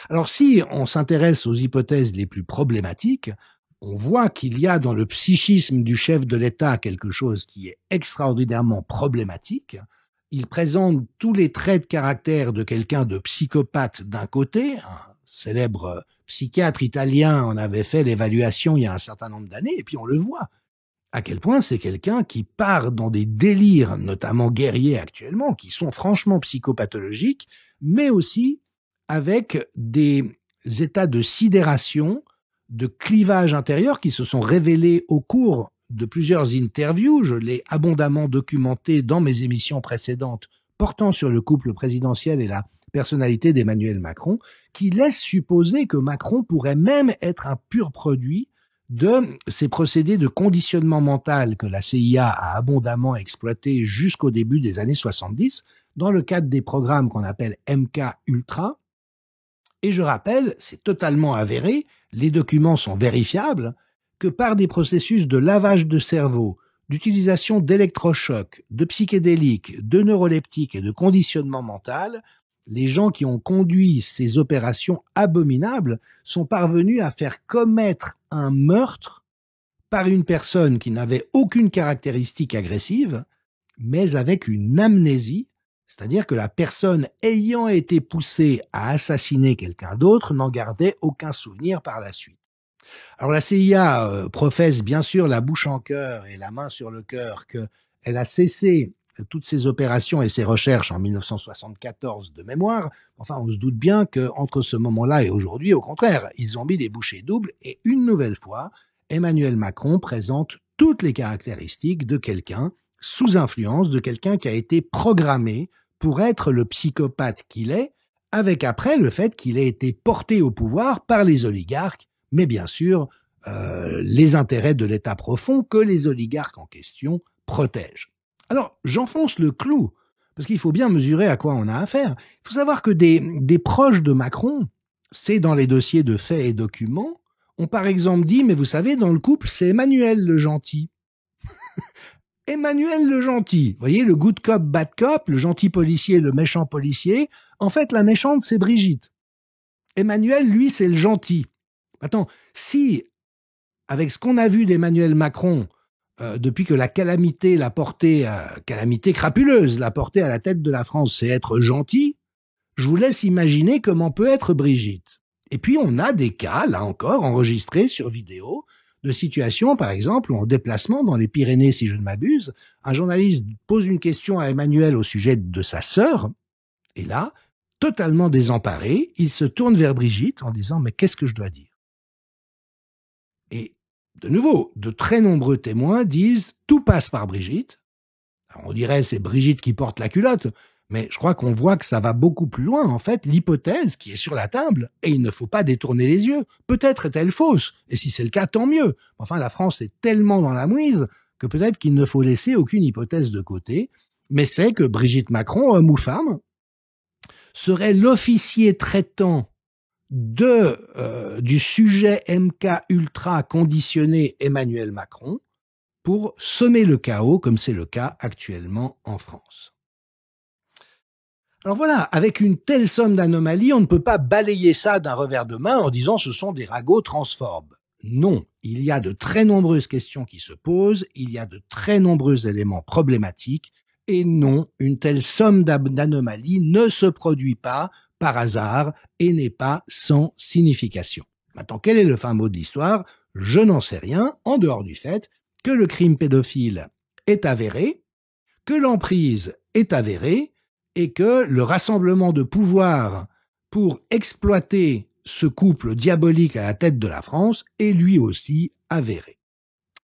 Alors si on s'intéresse aux hypothèses les plus problématiques, on voit qu'il y a dans le psychisme du chef de l'État quelque chose qui est extraordinairement problématique. Il présente tous les traits de caractère de quelqu'un de psychopathe d'un côté, un célèbre psychiatre italien en avait fait l'évaluation il y a un certain nombre d'années, et puis on le voit à quel point c'est quelqu'un qui part dans des délires, notamment guerriers actuellement, qui sont franchement psychopathologiques, mais aussi avec des états de sidération, de clivage intérieur qui se sont révélés au cours de plusieurs interviews. Je l'ai abondamment documenté dans mes émissions précédentes portant sur le couple présidentiel et la personnalité d'Emmanuel Macron, qui laissent supposer que Macron pourrait même être un pur produit de ces procédés de conditionnement mental que la CIA a abondamment exploité jusqu'au début des années 70 dans le cadre des programmes qu'on appelle MK Ultra. Et je rappelle, c'est totalement avéré, les documents sont vérifiables, que par des processus de lavage de cerveau, d'utilisation d'électrochocs, de psychédéliques, de neuroleptiques et de conditionnement mental, les gens qui ont conduit ces opérations abominables sont parvenus à faire commettre un meurtre par une personne qui n'avait aucune caractéristique agressive, mais avec une amnésie, c'est-à-dire que la personne ayant été poussée à assassiner quelqu'un d'autre n'en gardait aucun souvenir par la suite. Alors la CIA professe bien sûr la bouche en cœur et la main sur le cœur qu'elle a cessé toutes ces opérations et ces recherches en 1974 de mémoire. Enfin, on se doute bien qu'entre ce moment-là et aujourd'hui, au contraire, ils ont mis les bouchées doubles et une nouvelle fois, Emmanuel Macron présente toutes les caractéristiques de quelqu'un sous influence, de quelqu'un qui a été programmé pour être le psychopathe qu'il est, avec après le fait qu'il ait été porté au pouvoir par les oligarques, mais bien sûr les intérêts de l'État profond que les oligarques en question protègent. Alors, j'enfonce le clou, parce qu'il faut bien mesurer à quoi on a affaire. Il faut savoir que des proches de Macron, c'est dans les dossiers de faits et documents, ont par exemple dit, mais vous savez, dans le couple, c'est Emmanuel le gentil. Emmanuel le gentil, vous voyez, le good cop, bad cop, le gentil policier, le méchant policier. En fait, la méchante, c'est Brigitte. Emmanuel, lui, c'est le gentil. Attends, si, avec ce qu'on a vu d'Emmanuel Macron, depuis que la calamité l'a porté, calamité crapuleuse, l'a porté à la tête de la France, c'est être gentil, je vous laisse imaginer comment peut être Brigitte. Et puis on a des cas, là encore, enregistrés sur vidéo, de situations, par exemple, en déplacement dans les Pyrénées, si je ne m'abuse, un journaliste pose une question à Emmanuel au sujet de sa sœur, et là, totalement désemparé, il se tourne vers Brigitte en disant « Mais qu'est-ce que je dois dire ?» Et de nouveau, de très nombreux témoins disent « Tout passe par Brigitte ». On dirait c'est Brigitte qui porte la culotte, mais je crois qu'on voit que ça va beaucoup plus loin, en fait, l'hypothèse qui est sur la table, et il ne faut pas détourner les yeux. Peut-être est-elle fausse, et si c'est le cas, tant mieux. Enfin, la France est tellement dans la mouise que peut-être qu'il ne faut laisser aucune hypothèse de côté, mais c'est que Brigitte Macron, homme ou femme, serait l'officier traitant du sujet MK Ultra conditionné Emmanuel Macron pour semer le chaos, comme c'est le cas actuellement en France. Alors voilà, avec une telle somme d'anomalies, on ne peut pas balayer ça d'un revers de main en disant ce sont des ragots transphobes. Non, il y a de très nombreuses questions qui se posent, il y a de très nombreux éléments problématiques, et non, une telle somme d'anomalies ne se produit pas par hasard et n'est pas sans signification. Maintenant, quel est le fin mot de l'histoire? Je n'en sais rien, en dehors du fait que le crime pédophile est avéré, que l'emprise est avérée, et que le rassemblement de pouvoir pour exploiter ce couple diabolique à la tête de la France est lui aussi avéré.